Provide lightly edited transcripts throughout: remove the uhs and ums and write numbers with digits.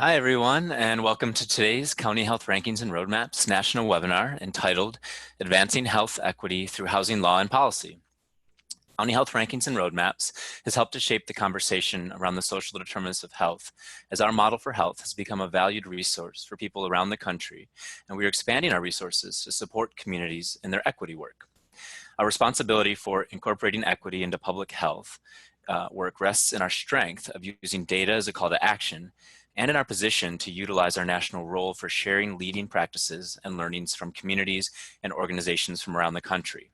Hi, everyone, and welcome to today's County Health Rankings and Roadmaps national webinar entitled Advancing Health Equity Through Housing Law and Policy. County Health Rankings and Roadmaps has helped to shape the conversation around the social determinants of health, as our model for health has become a valued resource for people around the country, and we are expanding our resources to support communities in their equity work. Our responsibility for incorporating equity into public health work rests in our strength of using data as a call to action and in our position to utilize our national role for sharing leading practices and learnings from communities and organizations from around the country.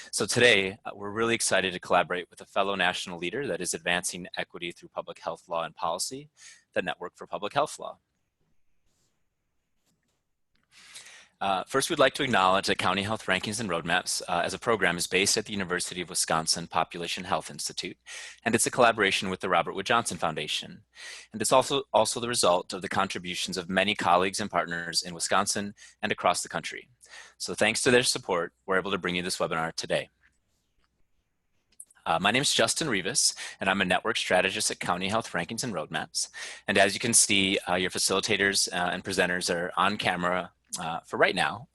So today, we're really excited to collaborate with a fellow national leader that is advancing equity through public health law and policy, the Network for Public Health Law. First, we'd like to acknowledge that County Health Rankings and Roadmaps as a program is based at the University of Wisconsin Population Health Institute, and it's a collaboration with the Robert Wood Johnson Foundation. And it's also the result of the contributions of many colleagues and partners in Wisconsin and across the country. So thanks to their support, we're able to bring you this webinar today. My name is Justin Rivas, and I'm a network strategist at County Health Rankings and Roadmaps. And as you can see, your facilitators and presenters are on camera for right now.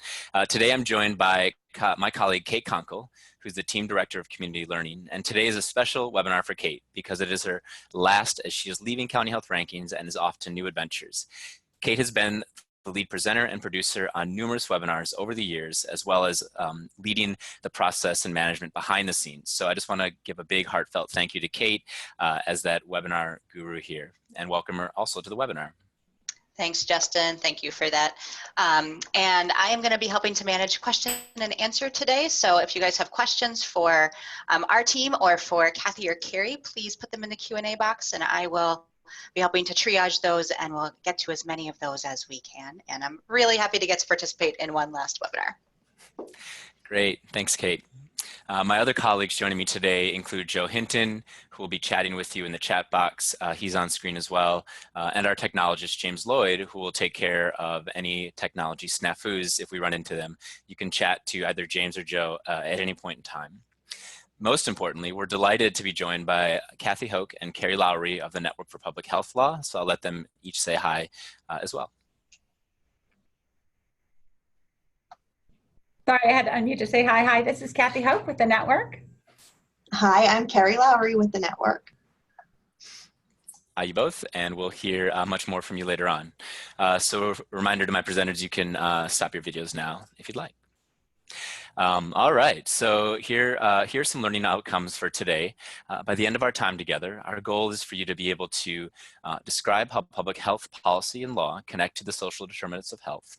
Today I'm joined by my colleague Kate Conkle, who's the Team Director of Community Learning. And today is a special webinar for Kate because it is her last as she is leaving County Health Rankings and is off to new adventures. Kate has been the lead presenter and producer on numerous webinars over the years, as well as leading the process and management behind the scenes. So I just want to give a big heartfelt thank you to Kate as that webinar guru here, and welcome her also to the webinar. Thanks, Justin. Thank you for that. And I am going to be helping to manage question and answer today. So if you guys have questions for our team or for Kathy or Carrie, please put them in the Q&A box and I will be helping to triage those and we'll get to as many of those as we can. And I'm really happy to get to participate in one last webinar. Great. Thanks, Kate. My other colleagues joining me today include Joe Hinton, who will be chatting with you in the chat box. He's on screen as well. And our technologist, James Lloyd, who will take care of any technology snafus if we run into them. You can chat to either James or Joe at any point in time. Most importantly, we're delighted to be joined by Kathy Hoke and Carrie Lowry of the Network for Public Health Law. So I'll let them each say hi as well. Sorry, I had to unmute to say hi. Hi, this is Kathy Hope with the network. Hi, I'm Carrie Lowry with the network. Hi, you both, and we'll hear much more from you later on. So a reminder to my presenters, you can stop your videos now if you'd like. All right, so here's some learning outcomes for today. By the end of our time together, our goal is for you to be able to describe how public health policy and law connect to the social determinants of health,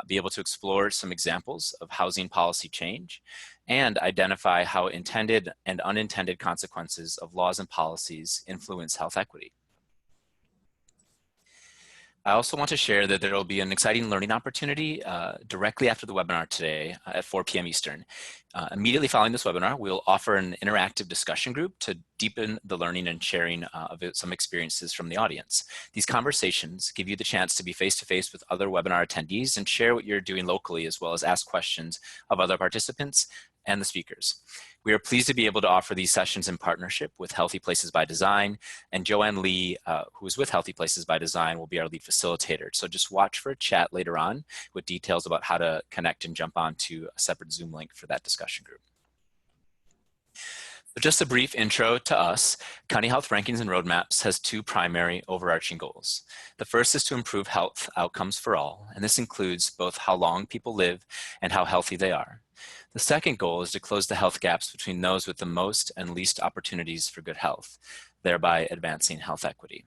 be able to explore some examples of housing policy change, and identify how intended and unintended consequences of laws and policies influence health equity. I also want to share that there will be an exciting learning opportunity directly after the webinar today at 4 p.m. Eastern. Immediately following this webinar, we'll offer an interactive discussion group to deepen the learning and sharing of some experiences from the audience. These conversations give you the chance to be face-to-face with other webinar attendees and share what you're doing locally, as well as ask questions of other participants and the speakers. We are pleased to be able to offer these sessions in partnership with Healthy Places by Design, and Joanne Lee, who is with Healthy Places by Design, will be our lead facilitator. So just watch for a chat later on with details about how to connect and jump onto a separate Zoom link for that discussion group. But just a brief intro to us, County Health Rankings and Roadmaps has two primary overarching goals. The first is to improve health outcomes for all, and this includes both how long people live and how healthy they are. The second goal is to close the health gaps between those with the most and least opportunities for good health, thereby advancing health equity.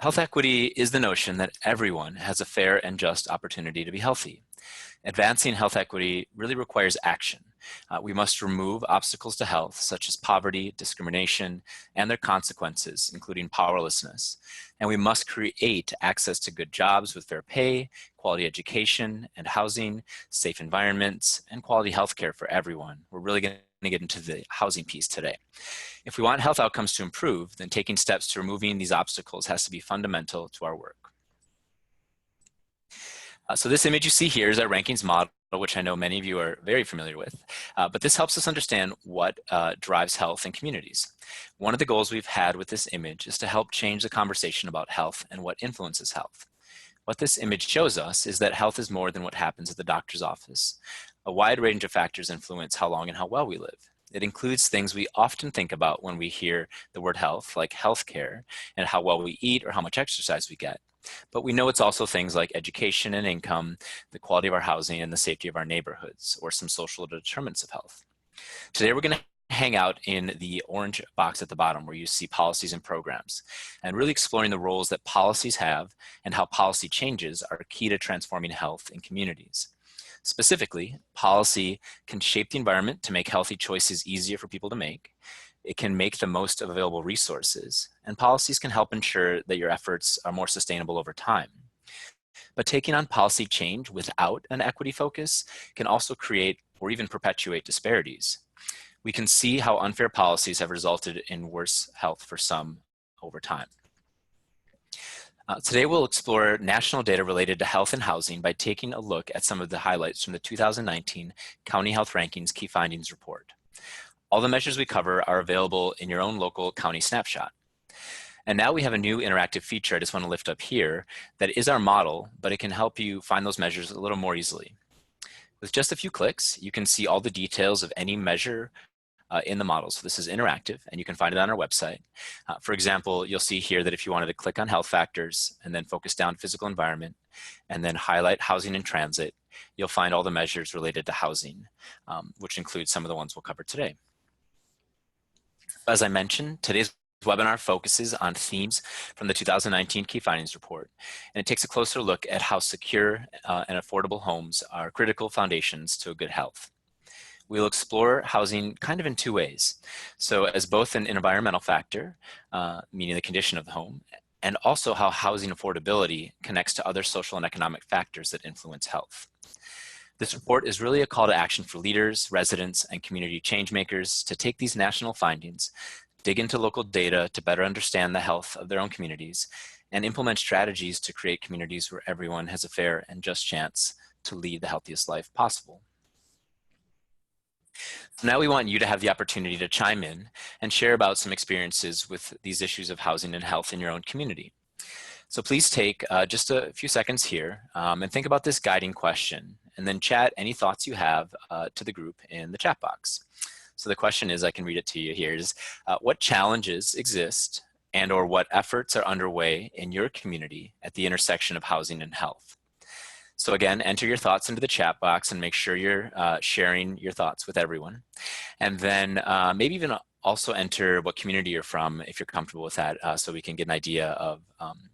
Health equity is the notion that everyone has a fair and just opportunity to be healthy. Advancing health equity really requires action. We must remove obstacles to health, such as poverty, discrimination, and their consequences, including powerlessness. And we must create access to good jobs with fair pay, quality education and housing, safe environments, and quality healthcare for everyone. We're really going to get into the housing piece today. If we want health outcomes to improve, then taking steps to removing these obstacles has to be fundamental to our work. So this image you see here is our rankings model which I know many of you are very familiar with, but this helps us understand what drives health in communities. One of the goals we've had with this image is to help change the conversation about health and what influences health. What this image shows us is that health is more than what happens at the doctor's office. A wide range of factors influence how long and how well we live. It includes things we often think about when we hear the word health, like healthcare, and how well we eat or how much exercise we get. But we know it's also things like education and income, the quality of our housing, and the safety of our neighborhoods, or some social determinants of health. Today, we're going to hang out in the orange box at the bottom where you see policies and programs, and really exploring the roles that policies have and how policy changes are key to transforming health in communities. Specifically, policy can shape the environment to make healthy choices easier for people to make. It can make the most of available resources, and policies can help ensure that your efforts are more sustainable over time. But taking on policy change without an equity focus can also create or even perpetuate disparities. We can see how unfair policies have resulted in worse health for some over time. Today we'll explore national data related to health and housing by taking a look at some of the highlights from the 2019 County Health Rankings Key Findings Report. All the measures we cover are available in your own local county snapshot. And now we have a new interactive feature I just want to lift up here that is our model, but it can help you find those measures a little more easily. With just a few clicks, you can see all the details of any measure in the model. So this is interactive and you can find it on our website. For example, you'll see here that if you wanted to click on health factors and then focus down physical environment and then highlight housing and transit, you'll find all the measures related to housing, which includes some of the ones we'll cover today. As I mentioned, today's webinar focuses on themes from the 2019 Key Findings Report, and it takes a closer look at how secure and affordable homes are critical foundations to a good health. We'll explore housing kind of in two ways. So as both an environmental factor, meaning the condition of the home, and also how housing affordability connects to other social and economic factors that influence health. This report is really a call to action for leaders, residents, and community change makers to take these national findings, dig into local data to better understand the health of their own communities, and implement strategies to create communities where everyone has a fair and just chance to lead the healthiest life possible. Now we want you to have the opportunity to chime in and share about some experiences with these issues of housing and health in your own community. So please take just a few seconds here and think about this guiding question, and then chat any thoughts you have to the group in the chat box. So the question is, I can read it to you here, is what challenges exist and or what efforts are underway in your community at the intersection of housing and health? So again, enter your thoughts into the chat box and make sure you're sharing your thoughts with everyone. And then maybe even also enter what community you're from if you're comfortable with that, so we can get an idea of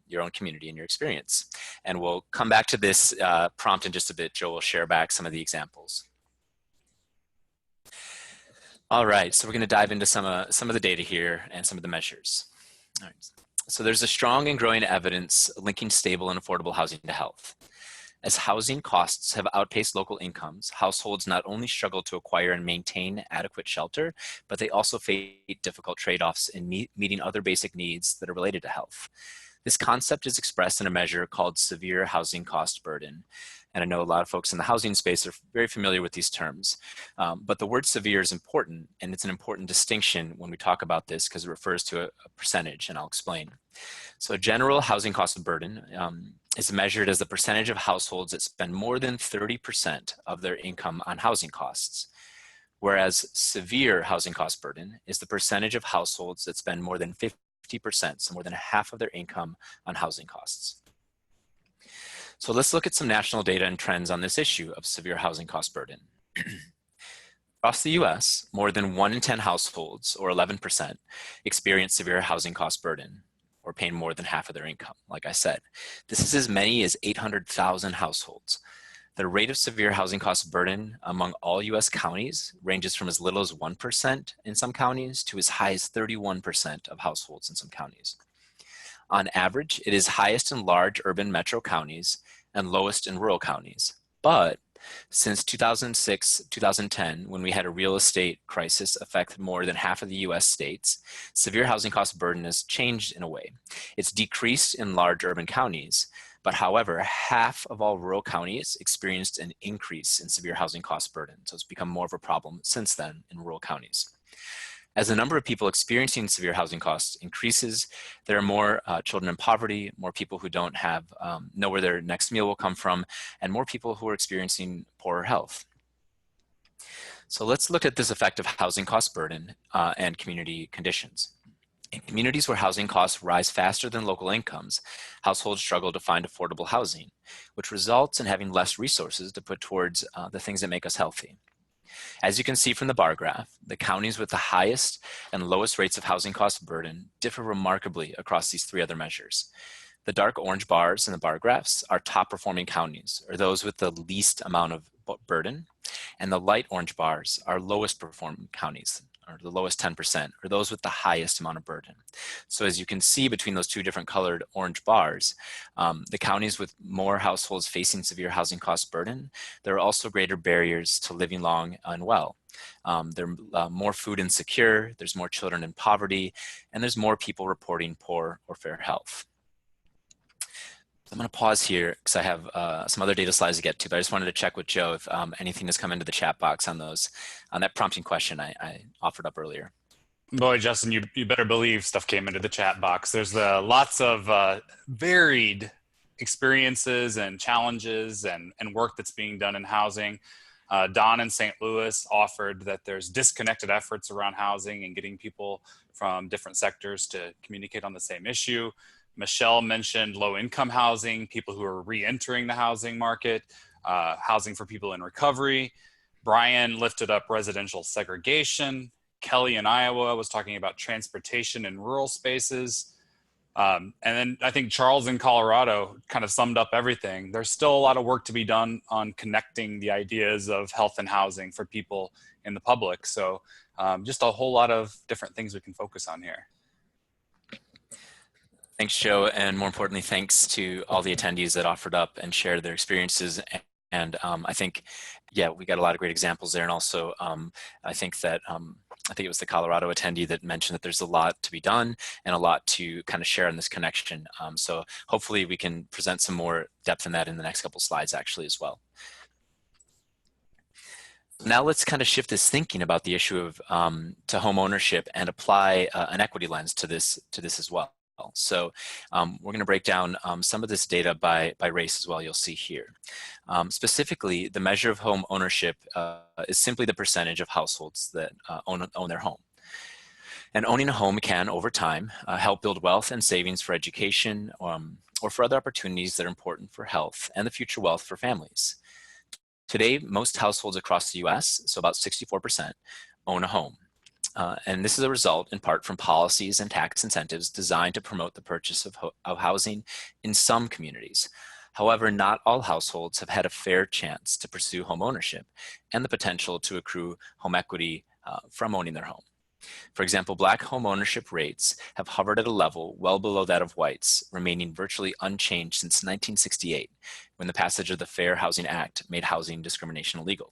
your own community and your experience. And we'll come back to this prompt in just a bit. Joe will share back some of the examples. All right, so we're going to dive into some of the data here and some of the measures. All right. So there's a strong and growing evidence linking stable and affordable housing to health. As housing costs have outpaced local incomes, households not only struggle to acquire and maintain adequate shelter, but they also face difficult trade-offs in meeting other basic needs that are related to health. This concept is expressed in a measure called severe housing cost burden. And I know a lot of folks in the housing space are very familiar with these terms, but the word severe is important, and it's an important distinction when we talk about this because it refers to a percentage, and I'll explain. So general housing cost burden is measured as the percentage of households that spend more than 30% of their income on housing costs, whereas severe housing cost burden is the percentage of households that spend more than 50%, so more than half of their income on housing costs. So let's look at some national data and trends on this issue of severe housing cost burden. Across the US, more than 1 in 10 households, or 11%, experience severe housing cost burden, or paying more than half of their income, like I said. This is as many as 800,000 households. The rate of severe housing cost burden among all US counties ranges from as little as 1% in some counties to as high as 31% of households in some counties. On average, it is highest in large urban metro counties and lowest in rural counties. But since 2006-2010, when we had a real estate crisis affect more than half of the US states, severe housing cost burden has changed in a way. It's decreased in large urban counties, But however, half of all rural counties experienced an increase in severe housing cost burden. So it's become more of a problem since then in rural counties. As the number of people experiencing severe housing costs increases, there are more children in poverty, more people who don't have know where their next meal will come from, and more people who are experiencing poorer health. So let's look at this effect of housing cost burden and community conditions. In communities where housing costs rise faster than local incomes, households struggle to find affordable housing, which results in having less resources to put towards the things that make us healthy. As you can see from the bar graph, the counties with the highest and lowest rates of housing cost burden differ remarkably across these three other measures. The dark orange bars in the bar graphs are top performing counties, or those with the least amount of burden, and the light orange bars are lowest performing counties, or the lowest 10%, or those with the highest amount of burden. So as you can see between those two different colored orange bars, the counties with more households facing severe housing cost burden, there are also greater barriers to living long and well. There are more food insecure, there's more children in poverty, and there's more people reporting poor or fair health. I'm going to pause here because I have some other data slides to get to, but I just wanted to check with Joe if anything has come into the chat box on those, on that prompting question I offered up earlier. Boy, Justin, you better believe stuff came into the chat box. There's lots of varied experiences and challenges and work that's being done in housing. Don in St. Louis offered that there's disconnected efforts around housing and getting people from different sectors to communicate on the same issue. Michelle mentioned low-income housing, people who are re-entering the housing market, housing for people in recovery. Brian lifted up residential segregation. Kelly in Iowa was talking about transportation in rural spaces. And then I think Charles in Colorado kind of summed up everything. There's still a lot of work to be done on connecting the ideas of health and housing for people in the public. So just a whole lot of different things we can focus on here. Thanks, Joe, and more importantly, thanks to all the attendees that offered up and shared their experiences. And I think, yeah, we got a lot of great examples there. And also, I think that, I think it was the Colorado attendee that mentioned that there's a lot to be done and a lot to kind of share in this connection. So hopefully we can present some more depth in that in the next couple slides actually as well. Now let's kind of shift this thinking about the issue of to home ownership and apply an equity lens to this as well. So we're going to break down some of this data by race as well, you'll see here. Specifically, the measure of home ownership is simply the percentage of households that own their home. And owning a home can, over time, help build wealth and savings for education or for other opportunities that are important for health and the future wealth for families. Today, most households across the US, so about 64%, own a home. And this is a result in part from policies and tax incentives designed to promote the purchase of housing in some communities. However, not all households have had a fair chance to pursue home ownership and the potential to accrue home equity from owning their home. For example, Black home ownership rates have hovered at a level well below that of whites, remaining virtually unchanged since 1968, when the passage of the Fair Housing Act made housing discrimination illegal.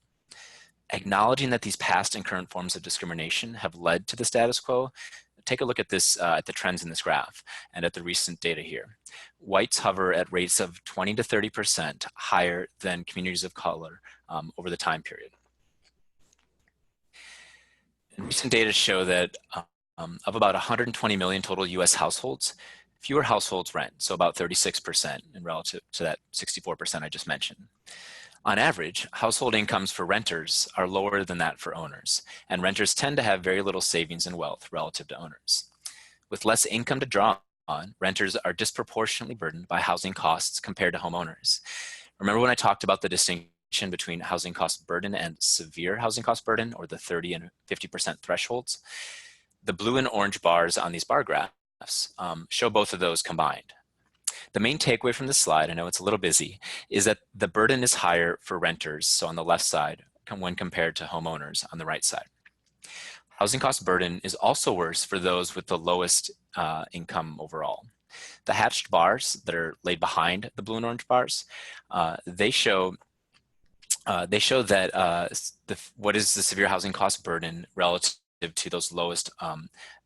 Acknowledging that these past and current forms of discrimination have led to the status quo, take a look at this, at the trends in this graph and at the recent data here. Whites hover at rates of 20 to 30% higher than communities of color over the time period. And recent data show that of about 120 million total US households, fewer households rent, so about 36% in relative to that 64% I just mentioned. On average, household incomes for renters are lower than that for owners, and renters tend to have very little savings and wealth relative to owners. With less income to draw on, renters are disproportionately burdened by housing costs compared to homeowners. Remember when I talked about the distinction between housing cost burden and severe housing cost burden, or the 30 and 50% thresholds? The blue and orange bars on these bar graphs show both of those combined. The main takeaway from this slide, I know it's a little busy, is that the burden is higher for renters, so on the left side, when compared to homeowners on the right side. Housing cost burden is also worse for those with the lowest income overall. The hatched bars that are laid behind the blue and orange bars, they show that what is the severe housing cost burden relative to those lowest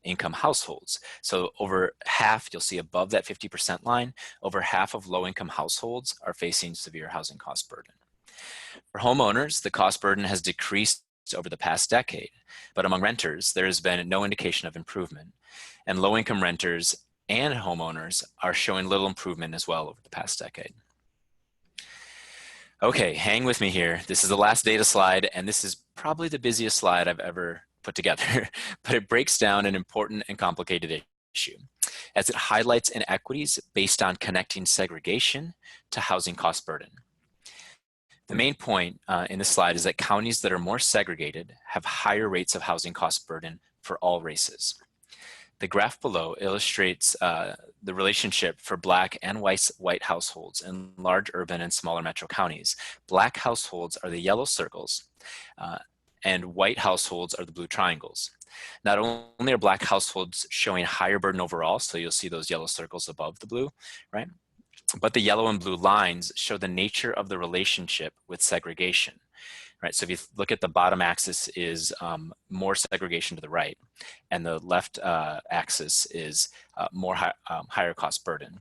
income households. So over half, you'll see above that 50% line, over half of low income households are facing severe housing cost burden. For homeowners, the cost burden has decreased over the past decade, but among renters, there has been no indication of improvement. And low income renters and homeowners are showing little improvement as well over the past decade. Okay, hang with me here. This is the last data slide, and this is probably the busiest slide I've ever put together, but it breaks down an important and complicated issue as it highlights inequities based on connecting segregation to housing cost burden. The main point in this slide is that counties that are more segregated have higher rates of housing cost burden for all races. The graph below illustrates the relationship for Black and white households in large urban and smaller metro counties. Black households are the yellow circles, and white households are the blue triangles. Not only are Black households showing higher burden overall, so you'll see those yellow circles above the blue, right? But the yellow and blue lines show the nature of the relationship with segregation. Right, so if you look at the bottom axis is more segregation to the right, and the left axis is higher cost burden.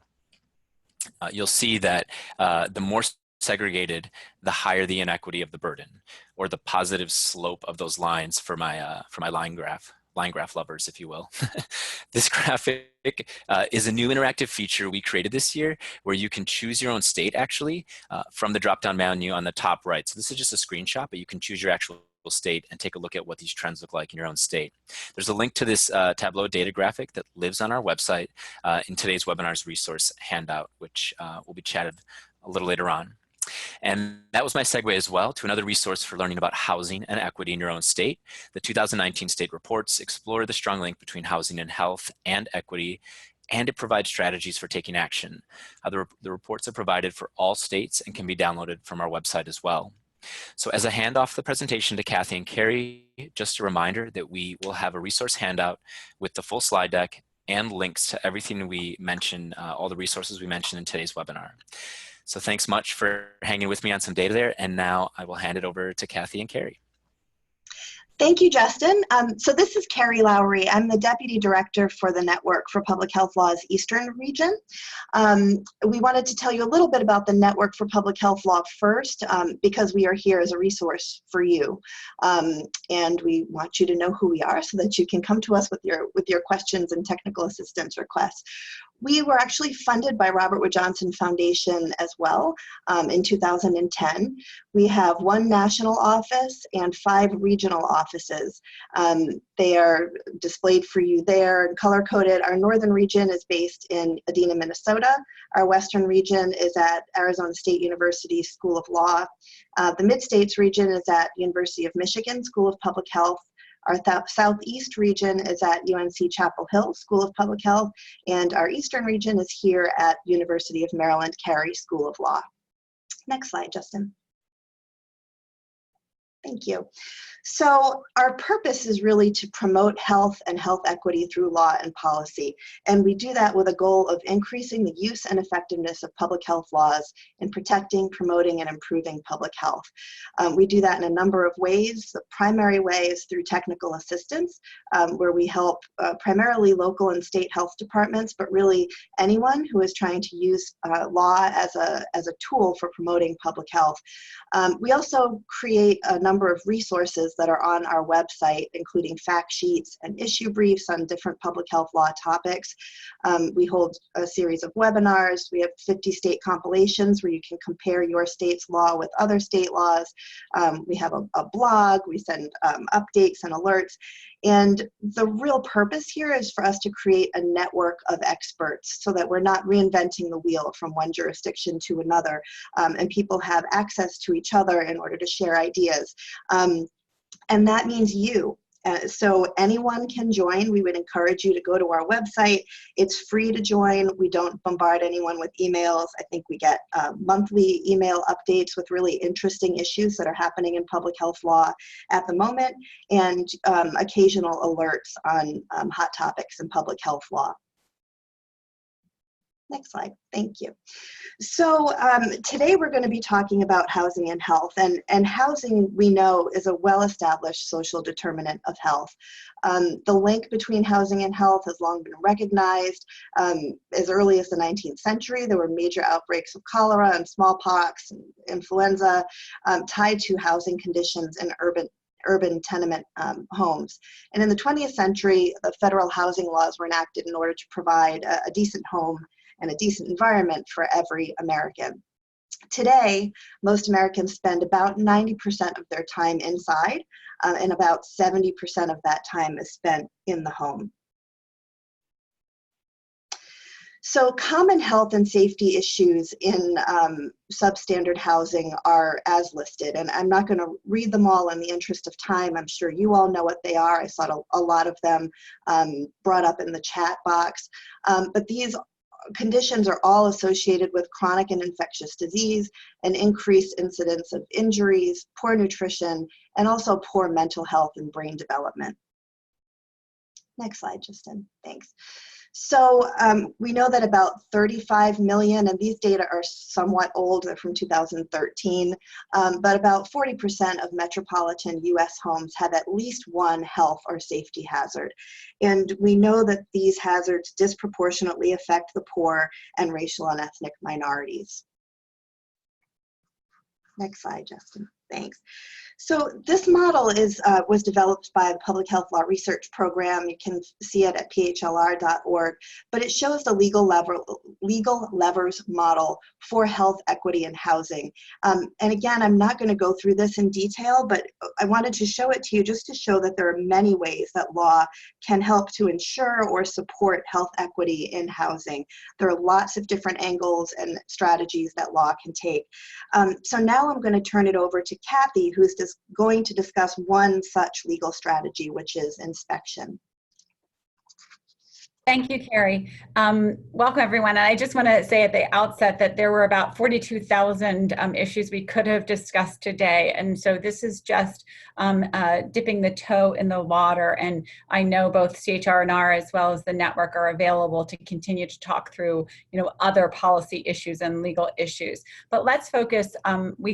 You'll see that the more segregated, the higher the inequity of the burden, or the positive slope of those lines for my line graph lovers, if you will. This graphic is a new interactive feature we created this year where you can choose your own state actually from the drop-down menu on the top right. So this is just a screenshot, but you can choose your actual state and take a look at what these trends look like in your own state. There's a link to this Tableau data graphic that lives on our website in today's webinar's resource handout, which will be chatted a little later on. And that was my segue as well to another resource for learning about housing and equity in your own state. The 2019 state reports explore the strong link between housing and health and equity, and it provides strategies for taking action. The reports are provided for all states and can be downloaded from our website as well. So as I hand off the presentation to Kathy and Carrie, just a reminder that we will have a resource handout with the full slide deck and links to everything we mentioned, all the resources we mentioned in today's webinar. So thanks much for hanging with me on some data there. And now I will hand it over to Kathy and Carrie. Thank you, Justin. So this is Carrie Lowry. I'm the Deputy Director for the Network for Public Health Law's Eastern Region. We wanted to tell you a little bit about the Network for Public Health Law first, because we are here as a resource for you. And we want you to know who we are so that you can come to us with your questions and technical assistance requests. We were actually funded by Robert Wood Johnson Foundation as well in 2010. We have 1 national office and 5 regional offices. They are displayed for you there and color-coded. Our northern region is based in Edina, Minnesota. Our western region is at Arizona State University School of Law. The Mid-States region is at University of Michigan School of Public Health. Our southeast region is at UNC Chapel Hill School of Public Health, and our eastern region is here at University of Maryland Carey School of Law. Next slide, Justin. Thank you. So our purpose is really to promote health and health equity through law and policy. And we do that with a goal of increasing the use and effectiveness of public health laws in protecting, promoting, and improving public health. We do that in a number of ways. The primary way is through technical assistance, where we help primarily local and state health departments, but really anyone who is trying to use law as a tool for promoting public health. We also create a number of resources that are on our website, including fact sheets and issue briefs on different public health law topics. We hold a series of webinars. We have 50 state compilations where you can compare your state's law with other state laws. We have a blog. We send updates and alerts. And the real purpose here is for us to create a network of experts so that we're not reinventing the wheel from one jurisdiction to another, and people have access to each other in order to share ideas. And that means you. So anyone can join. We would encourage you to go to our website. It's free to join. We don't bombard anyone with emails. I think we get monthly email updates with really interesting issues that are happening in public health law at the moment, and occasional alerts on hot topics in public health law. Next slide. Thank you. So today we're going to be talking about housing and health, and housing, we know, is a well-established social determinant of health. The link between housing and health has long been recognized. As early as the 19th century, there were major outbreaks of cholera and smallpox and influenza tied to housing conditions in urban tenement homes. And in the 20th century, the federal housing laws were enacted in order to provide a decent home and a decent environment for every American. Today, most Americans spend about 90% of their time inside, and about 70% of that time is spent in the home. So common health and safety issues in substandard housing are as listed, and I'm not going to read them all in the interest of time. I'm sure you all know what they are. I saw a lot of them brought up in the chat box, but these conditions are all associated with chronic and infectious disease, an increased incidence of injuries, poor nutrition, and also poor mental health and brain development. Next slide, Justin. Thanks. So we know that about 35 million, and these data are somewhat old, they're from 2013, but about 40% of metropolitan US homes have at least one health or safety hazard. And we know that these hazards disproportionately affect the poor and racial and ethnic minorities. Next slide, Justin. Thanks. So this model was developed by the Public Health Law Research Program. You can see it at phlr.org, but it shows the legal levers model for health equity in housing. And again, I'm not going to go through this in detail, but I wanted to show it to you just to show that there are many ways that law can help to ensure or support health equity in housing. There are lots of different angles and strategies that law can take. So now I'm going to turn it over to Kathy, who's going to discuss one such legal strategy, which is inspection. Thank you, Carrie. Welcome, everyone. And I just want to say at the outset that there were about 42,000 issues we could have discussed today. And so this is just dipping the toe in the water. And I know both CHR&R as well as the network are available to continue to talk through, other policy issues and legal issues. But let's focus,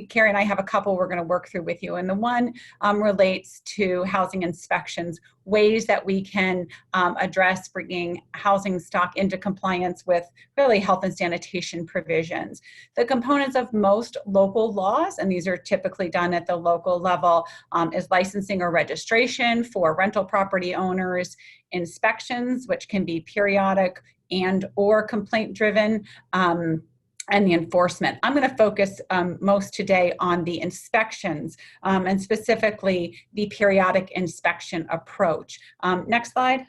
Carrie and I have a couple we're going to work through with you. And the one relates to housing inspections, ways that we can address bringing housing stock into compliance with really health and sanitation provisions. The components of most local laws, and these are typically done at the local level, is licensing or registration for rental property owners, inspections, which can be periodic and or complaint driven, and the enforcement. I'm going to focus most today on the inspections and specifically the periodic inspection approach. Next slide.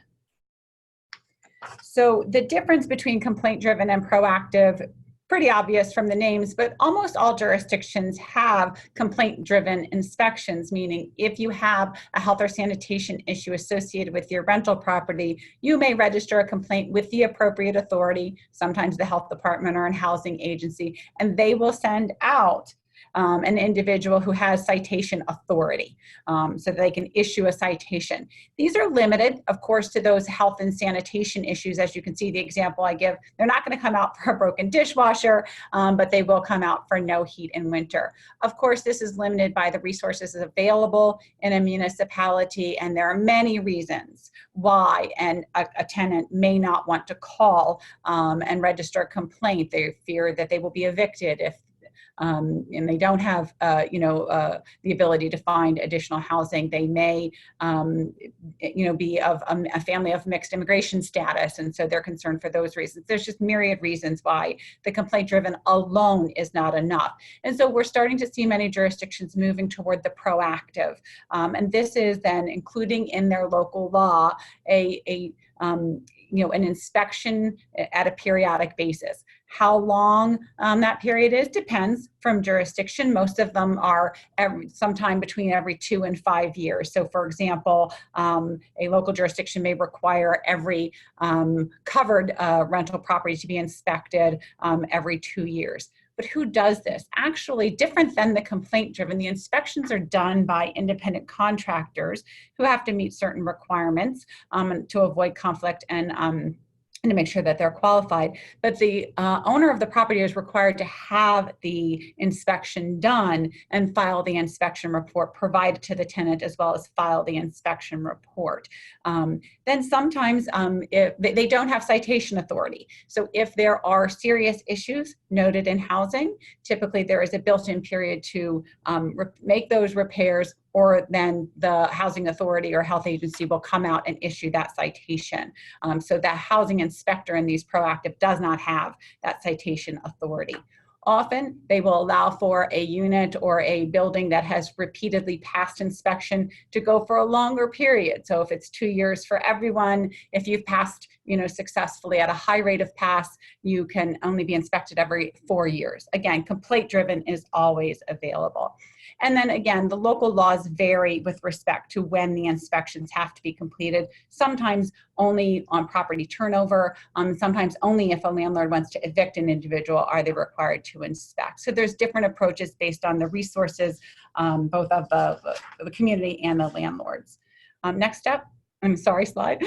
So the difference between complaint-driven and proactive, pretty obvious from the names, but almost all jurisdictions have complaint-driven inspections, meaning if you have a health or sanitation issue associated with your rental property, you may register a complaint with the appropriate authority, sometimes the health department or a housing agency, and they will send out an individual who has citation authority so that they can issue a citation. These are limited, of course, to those health and sanitation issues. As you can see, the example I give, they're not going to come out for a broken dishwasher, but they will come out for no heat in winter. Of course, this is limited by the resources available in a municipality, and there are many reasons why a tenant may not want to call and register a complaint. They fear that they will be evicted if and they don't have, the ability to find additional housing. They may, be of a family of mixed immigration status, and so they're concerned for those reasons. There's just myriad reasons why the complaint-driven alone is not enough. And so we're starting to see many jurisdictions moving toward the proactive, and this is then including in their local law an inspection at a periodic basis. How long that period is depends from jurisdiction. Most of them are sometime between every 2 and 5 years. So for example, a local jurisdiction may require every covered rental property to be inspected every 2 years. But who does this? Actually, different than the complaint-driven, the inspections are done by independent contractors who have to meet certain requirements to avoid conflict and and to make sure that they're qualified. But the owner of the property is required to have the inspection done and file the inspection report provided to the tenant, as well as file the inspection report. Then sometimes if they don't have citation authority. So if there are serious issues noted in housing, typically there is a built-in period to make those repairs, or then the housing authority or health agency will come out and issue that citation. So that housing inspector in these proactive does not have that citation authority. Often they will allow for a unit or a building that has repeatedly passed inspection to go for a longer period. So if it's 2 years for everyone, if you've passed, successfully at a high rate of pass, you can only be inspected every 4 years. Again, complaint driven is always available. And then again, the local laws vary with respect to when the inspections have to be completed. Sometimes only on property turnover, sometimes only if a landlord wants to evict an individual are they required to inspect. So there's different approaches based on the resources, both of the community and the landlords. Next up. I'm sorry, slide.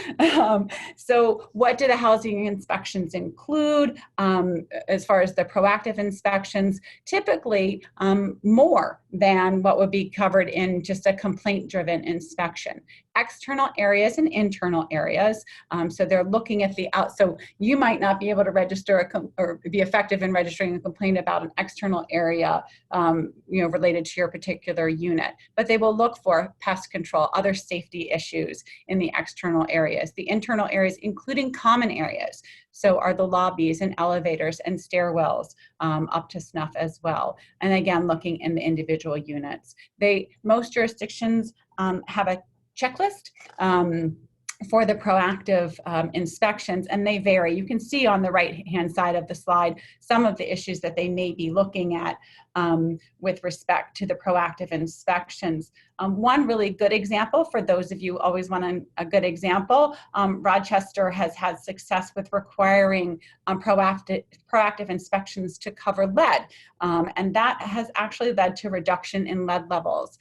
So what do the housing inspections include as far as the proactive inspections? Typically more than what would be covered in just a complaint-driven inspection. External areas and internal areas. So they're looking at the out. So you might not be able to register or be effective in registering a complaint about an external area, related to your particular unit. But they will look for pest control, other safety issues in the external areas. The internal areas, including common areas. So are the lobbies and elevators and stairwells up to snuff as well. And again, looking in the individual units. Most jurisdictions have a checklist for the proactive inspections, and they vary. You can see on the right-hand side of the slide some of the issues that they may be looking at with respect to the proactive inspections. One really good example, for those of you who always want a good example, Rochester has had success with requiring proactive inspections to cover lead. And that has actually led to reduction in lead levels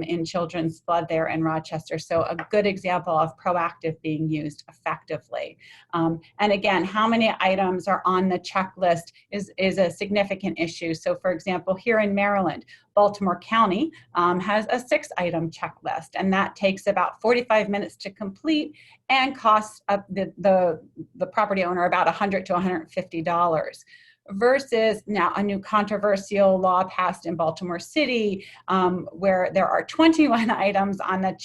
in children's blood there in Rochester. So a good example of proactive being used effectively. And again, how many items are on the checklist is a significant issue. So for example, here in Maryland, Baltimore County has a 6-item checklist, and that takes about 45 minutes to complete and costs the property owner about $100 to $150. Versus now a new controversial law passed in Baltimore City where there are 21 items on the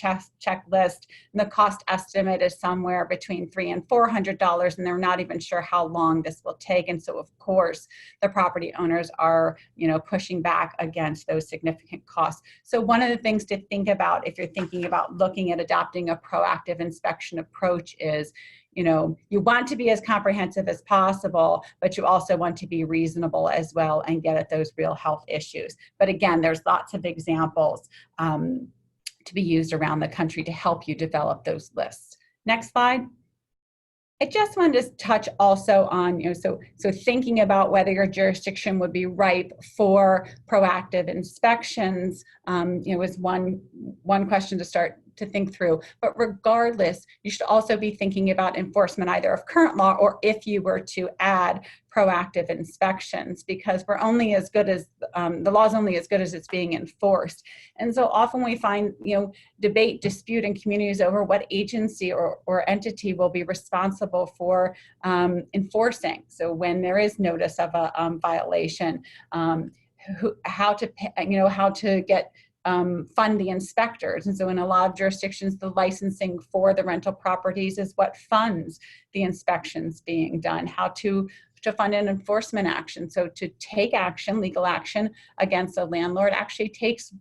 checklist, and the cost estimate is somewhere between $300 and $400, and they're not even sure how long this will take. And so, of course, the property owners are, pushing back against those significant costs. So one of the things to think about if you're thinking about looking at adopting a proactive inspection approach is, you want to be as comprehensive as possible, but you also want to be reasonable as well and get at those real health issues. But again, there's lots of examples to be used around the country to help you develop those lists. Next slide. I just wanted to touch also on, so thinking about whether your jurisdiction would be ripe for proactive inspections, is one question to start to think through. But regardless, you should also be thinking about enforcement either of current law or if you were to add proactive inspections, because we're only as good as the law is only as good as it's being enforced. And so often we find dispute in communities over what agency or entity will be responsible for enforcing. So when there is notice of a violation, how to get fund the inspectors. And so in a lot of jurisdictions, the licensing for the rental properties is what funds the inspections being done, how to fund an enforcement action. So to take action, legal action against a landlord actually takes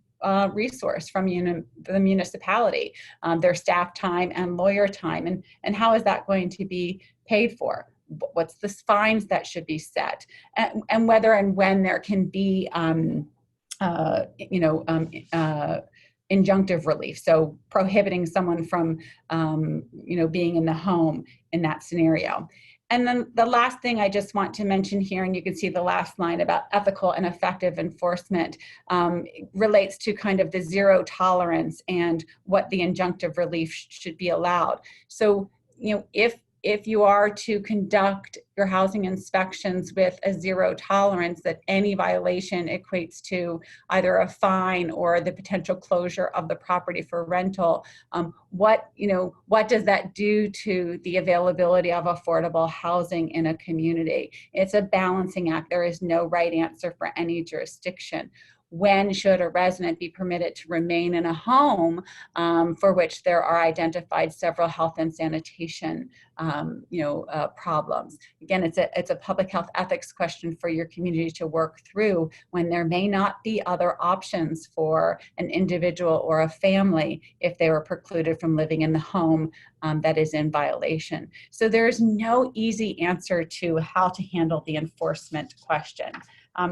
resource from the municipality, their staff time and lawyer time. And how is that going to be paid for? What's the fines that should be set? And whether and when there can be injunctive relief, so prohibiting someone from, being in the home in that scenario. And then the last thing I just want to mention here, and you can see the last line about ethical and effective enforcement, relates to kind of the zero tolerance and what the injunctive relief should be allowed. So, if if you are to conduct your housing inspections with a zero tolerance, that any violation equates to either a fine or the potential closure of the property for rental, what does that do to the availability of affordable housing in a community? It's a balancing act. There is no right answer for any jurisdiction. When should a resident be permitted to remain in a home for which there are identified several health and sanitation problems? Again, it's a public health ethics question for your community to work through when there may not be other options for an individual or a family if they were precluded from living in the home that is in violation. So there's no easy answer to how to handle the enforcement question.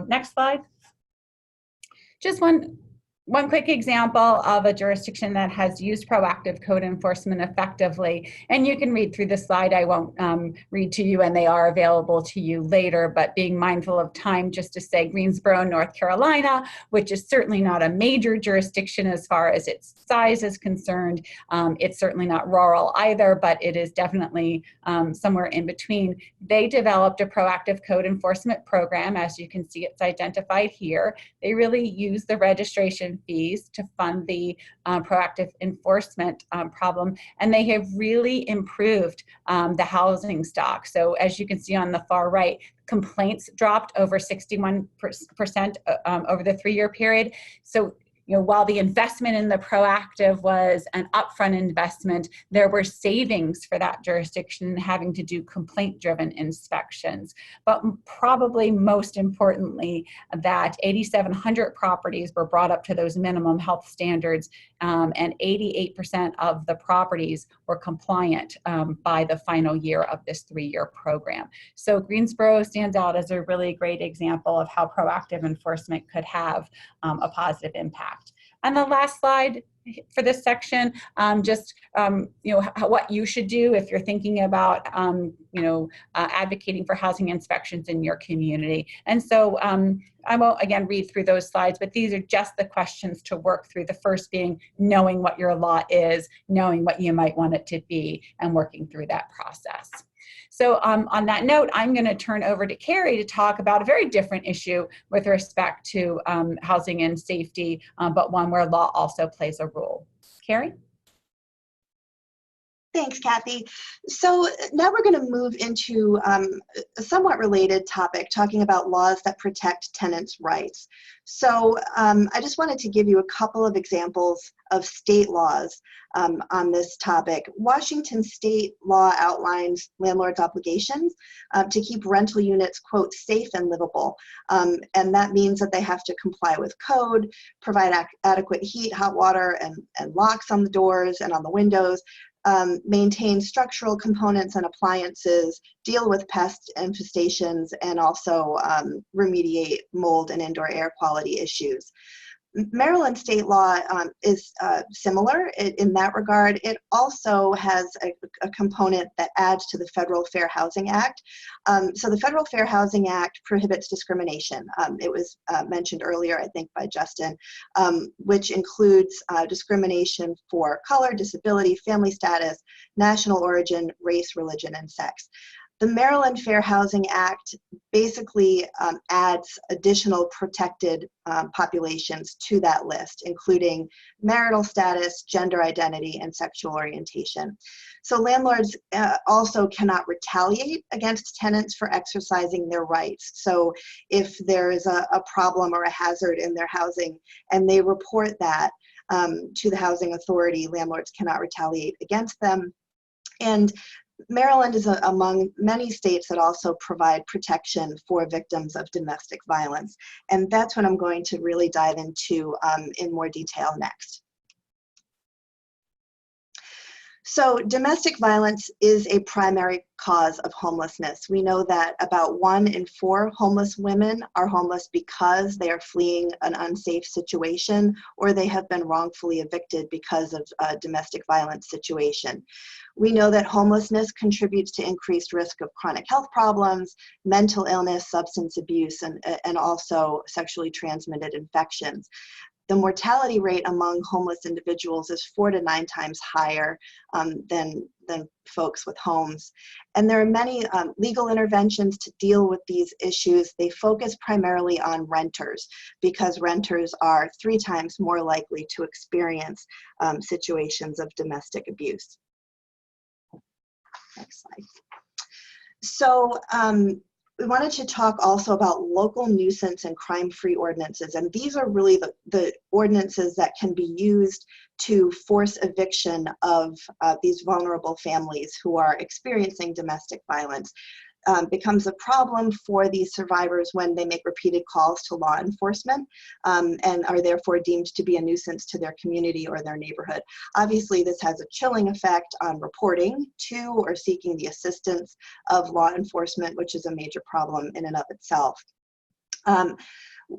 Next slide. Just one quick example of a jurisdiction that has used proactive code enforcement effectively. And you can read through the slide. I won't read to you, and they are available to you later, but being mindful of time, just to say Greensboro, North Carolina, which is certainly not a major jurisdiction as far as its size is concerned. It's certainly not rural either, but it is definitely somewhere in between. They developed a proactive code enforcement program. As you can see, it's identified here. They really use the registration fees to fund the proactive enforcement problem, and they have really improved the housing stock. So as you can see on the far right, complaints dropped over 61% over the 3-year period. So while the investment in the proactive was an upfront investment, there were savings for that jurisdiction having to do complaint-driven inspections. But probably most importantly, that 8,700 properties were brought up to those minimum health standards, and 88% of the properties were compliant by the final year of this 3-year program. So Greensboro stands out as a really great example of how proactive enforcement could have a positive impact. And the last slide for this section, what you should do if you're thinking about, advocating for housing inspections in your community. And so I won't, again, read through those slides, but these are just the questions to work through. The first being knowing what your law is, knowing what you might want it to be, and working through that process. So on that note, I'm going to turn over to Carrie to talk about a very different issue with respect to housing and safety, but one where law also plays a role. Carrie? Thanks, Kathy. So now we're going to move into a somewhat related topic, talking about laws that protect tenants' rights. So I just wanted to give you a couple of examples of state laws on this topic. Washington state law outlines landlords' obligations to keep rental units, quote, safe and livable. And that means that they have to comply with code, provide adequate heat, hot water, and locks on the doors and on the windows, maintain structural components and appliances, deal with pest infestations, and also remediate mold and indoor air quality issues. Maryland state law is similar in that regard. It also has a component that adds to the Federal Fair Housing Act. So the Federal Fair Housing Act prohibits discrimination. It was mentioned earlier, I think, by Justin, which includes discrimination for color, disability, family status, national origin, race, religion, and sex. The Maryland Fair Housing Act basically adds additional protected populations to that list, including marital status, gender identity, and sexual orientation. So landlords also cannot retaliate against tenants for exercising their rights. So if there is a problem or a hazard in their housing and they report that to the housing authority, landlords cannot retaliate against them. And Maryland is among many states that also provide protection for victims of domestic violence. And that's what I'm going to really dive into in more detail next. So domestic violence is a primary cause of homelessness. We know that about 1 in 4 homeless women are homeless because they are fleeing an unsafe situation or they have been wrongfully evicted because of a domestic violence situation. We know that homelessness contributes to increased risk of chronic health problems, mental illness, substance abuse, and also sexually transmitted infections. the mortality rate among homeless individuals is 4 to 9 times higher than folks with homes. And there are many legal interventions to deal with these issues. They focus primarily on renters because renters are 3 times more likely to experience situations of domestic abuse. Next slide. So we wanted to talk also about local nuisance and crime-free ordinances, and these are really the ordinances that can be used to force eviction of these vulnerable families who are experiencing domestic violence. Becomes a problem for these survivors when they make repeated calls to law enforcement and are therefore deemed to be a nuisance to their community or their neighborhood. Obviously, this has a chilling effect on reporting to or seeking the assistance of law enforcement, which is a major problem in and of itself.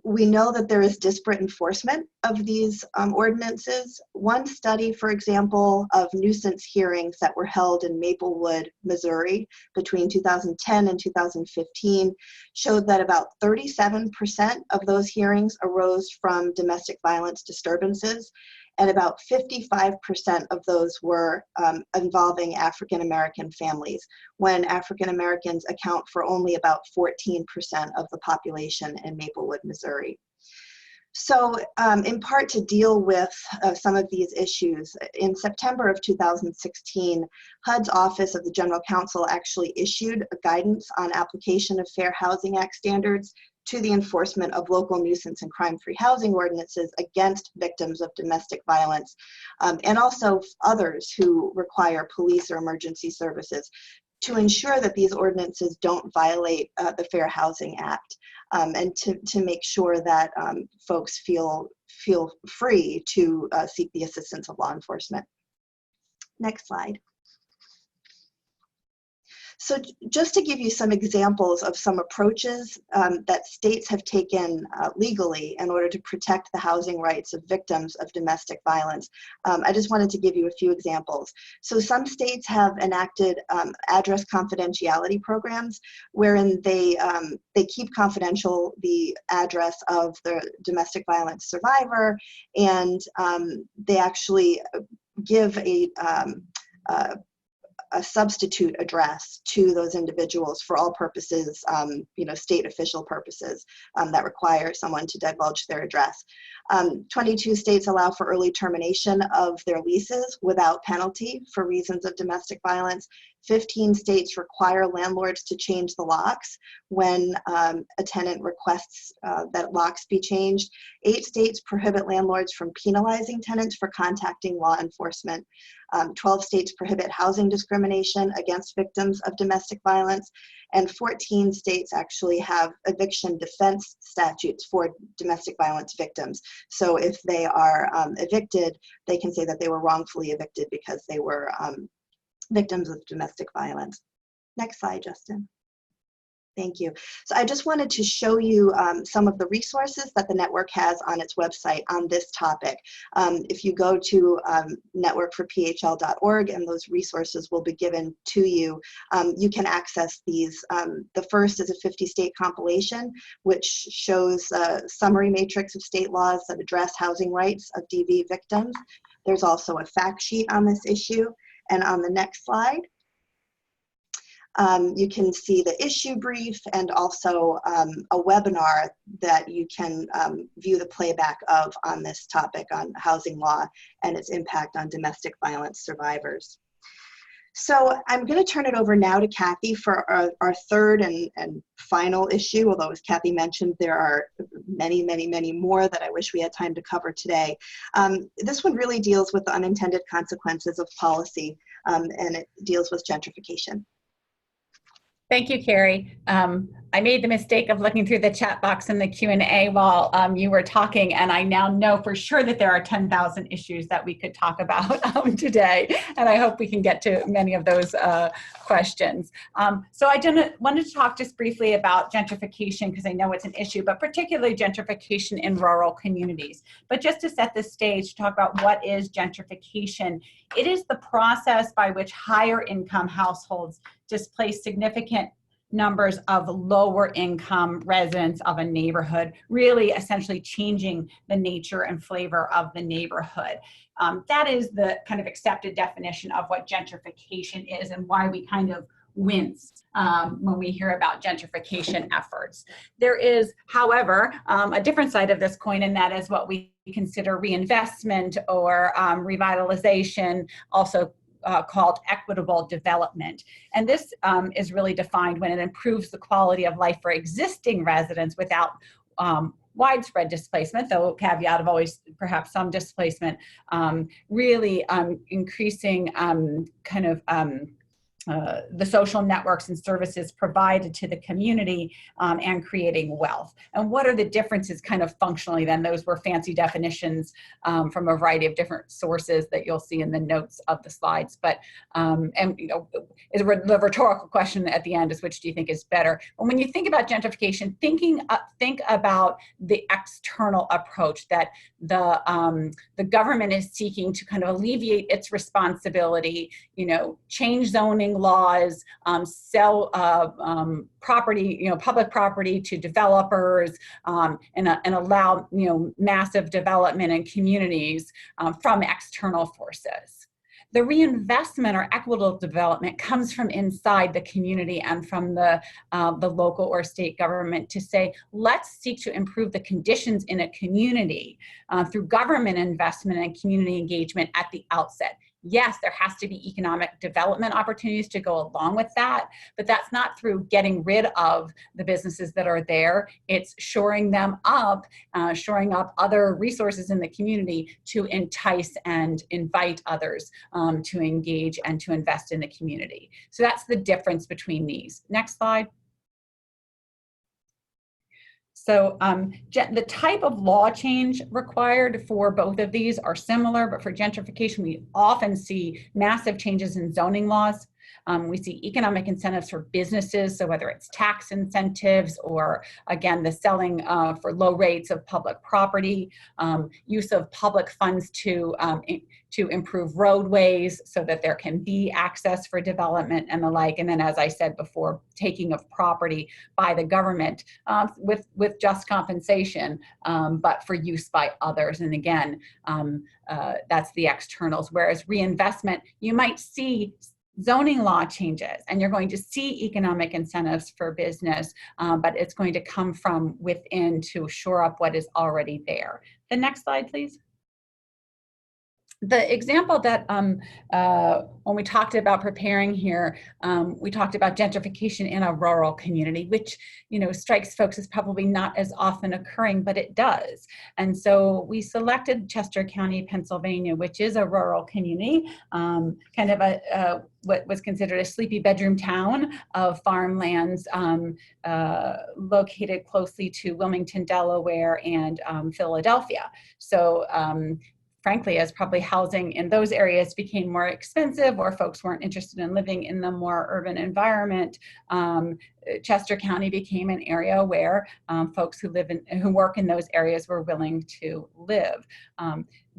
We know that there is disparate enforcement of these ordinances. One study, for example, of nuisance hearings that were held in Maplewood, Missouri between 2010 and 2015 showed that about 37% of those hearings arose from domestic violence disturbances, and about 55% of those were involving African American families, when African Americans account for only about 14% of the population in Maplewood, Missouri. So in part to deal with some of these issues, in September of 2016, HUD's Office of the General Counsel actually issued a guidance on application of Fair Housing Act standards to the enforcement of local nuisance and crime-free housing ordinances against victims of domestic violence, and also others who require police or emergency services, to ensure that these ordinances don't violate the Fair Housing Act, and to make sure that folks feel free to seek the assistance of law enforcement. Next slide. So just to give you some examples of some approaches that states have taken legally in order to protect the housing rights of victims of domestic violence, I just wanted to give you a few examples. So some states have enacted address confidentiality programs wherein they keep confidential the address of the domestic violence survivor, and they actually give a substitute address to those individuals for all purposes, state official purposes that require someone to divulge their address. 22 states allow for early termination of their leases without penalty for reasons of domestic violence. 15 states require landlords to change the locks when a tenant requests that locks be changed. 8 states prohibit landlords from penalizing tenants for contacting law enforcement. 12 states prohibit housing discrimination against victims of domestic violence, and 14 states actually have eviction defense statutes for domestic violence victims. So if they are evicted, they can say that they were wrongfully evicted because they were victims of domestic violence. Next slide, Justin. Thank you. So I just wanted to show you some of the resources that the network has on its website on this topic. If you go to networkforphl.org, and those resources will be given to you, you can access these. The first is a 50-state compilation, which shows a summary matrix of state laws that address housing rights of DV victims. There's also a fact sheet on this issue. And on the next slide, you can see the issue brief and also a webinar that you can view the playback of on this topic on housing law and its impact on domestic violence survivors. So I'm going to turn it over now to Kathy for our third and final issue, although as Kathy mentioned, there are many, many, many more that I wish we had time to cover today. This one really deals with the unintended consequences of policy, and it deals with gentrification. Thank you, Carrie. I made the mistake of looking through the chat box in the Q&A while you were talking, and I now know for sure that there are 10,000 issues that we could talk about today, and I hope we can get to many of those questions. So I wanted to talk just briefly about gentrification because I know it's an issue, but particularly gentrification in rural communities. But just to set the stage, to talk about what is gentrification, it is the process by which higher income households displace significant numbers of lower income residents of a neighborhood, really essentially changing the nature and flavor of the neighborhood. That is the kind of accepted definition of what gentrification is and why we kind of wince when we hear about gentrification efforts. There is, however, a different side of this coin, and that is what we consider reinvestment or revitalization, also called equitable development. And this is really defined when it improves the quality of life for existing residents without widespread displacement, though caveat of always perhaps some displacement, really increasing the social networks and services provided to the community and creating wealth. And what are the differences kind of functionally then? Those were fancy definitions from a variety of different sources that you'll see in the notes of the slides. But, the rhetorical question at the end is, which do you think is better? And when you think about gentrification, think about the external approach that the government is seeking to kind of alleviate its responsibility, change zoning laws, sell property, public property to developers, and allow, massive development in communities from external forces. The reinvestment or equitable development comes from inside the community and from the local or state government to say, let's seek to improve the conditions in a community through government investment and community engagement at the outset. Yes, there has to be economic development opportunities to go along with that, but that's not through getting rid of the businesses that are there. It's shoring them up, shoring up other resources in the community to entice and invite others to engage and to invest in the community. So that's the difference between these. Next slide. So the type of law change required for both of these are similar, but for gentrification, we often see massive changes in zoning laws. We see economic incentives for businesses, so whether it's tax incentives or, again, the selling for low rates of public property, use of public funds to improve roadways so that there can be access for development and the like. And then, as I said before, taking of property by the government with just compensation, but for use by others. And again, that's the externals. Whereas reinvestment, you might see zoning law changes and you're going to see economic incentives for business, but it's going to come from within to shore up what is already there. The next slide, please. The example that when we talked about preparing here, we talked about gentrification in a rural community, which strikes folks as probably not as often occurring, but it does. And so we selected Chester County, Pennsylvania, which is a rural community, kind of what was considered a sleepy bedroom town of farmlands located closely to Wilmington, Delaware, and Philadelphia. So frankly, as probably housing in those areas became more expensive or folks weren't interested in living in the more urban environment, Chester County became an area where folks who work in those areas were willing to live.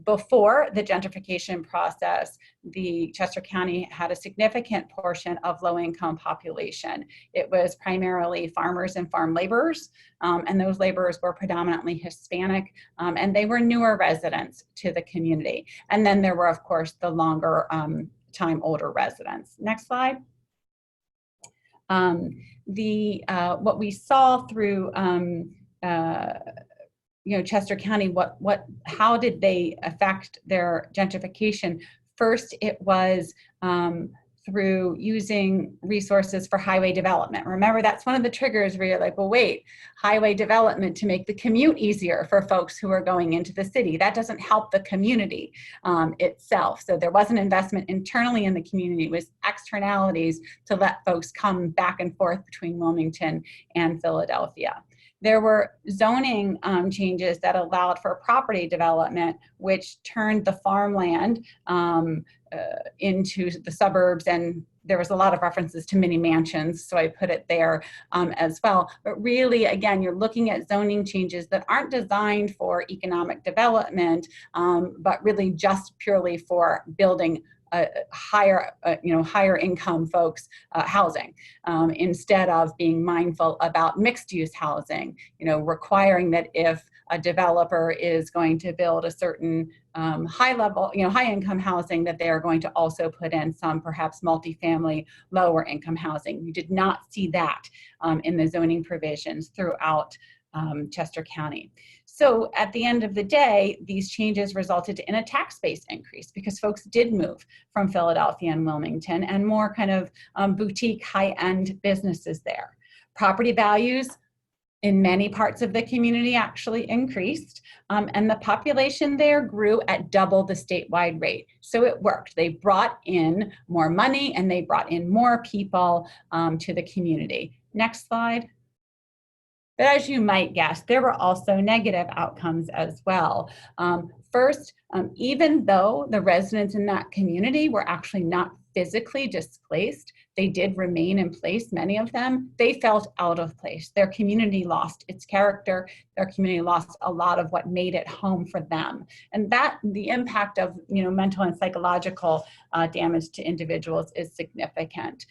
Before the gentrification process, the Chester County had a significant portion of low-income population. It was primarily farmers and farm laborers, and those laborers were predominantly Hispanic, and they were newer residents to the community. And then there were, of course, the longer time older residents. Next slide. What we saw through Chester County, how did they affect their gentrification? First, it was through using resources for highway development. Remember, that's one of the triggers where you're like, well, wait, highway development to make the commute easier for folks who are going into the city. That doesn't help the community itself. So there wasn't investment internally in the community. It was externalities to let folks come back and forth between Wilmington and Philadelphia. There were zoning changes that allowed for property development, which turned the farmland into the suburbs, and there was a lot of references to mini mansions, so I put it there as well. But really, again, you're looking at zoning changes that aren't designed for economic development, but really just purely for building higher, higher income folks housing, instead of being mindful about mixed use housing, requiring that if a developer is going to build a certain high level, high income housing, that they are going to also put in some perhaps multifamily lower income housing. We did not see that in the zoning provisions throughout Chester County. So at the end of the day, these changes resulted in a tax base increase because folks did move from Philadelphia and Wilmington, and more kind of boutique high-end businesses there. Property values in many parts of the community actually increased, and the population there grew at double the statewide rate. So it worked. They brought in more money and they brought in more people to the community. Next slide. But as you might guess, there were also negative outcomes as well. First, even though the residents in that community were actually not physically displaced, they did remain in place, many of them. They felt out of place. Their community lost its character. Their community lost a lot of what made it home for them. And that, the impact of mental and psychological damage to individuals is significant.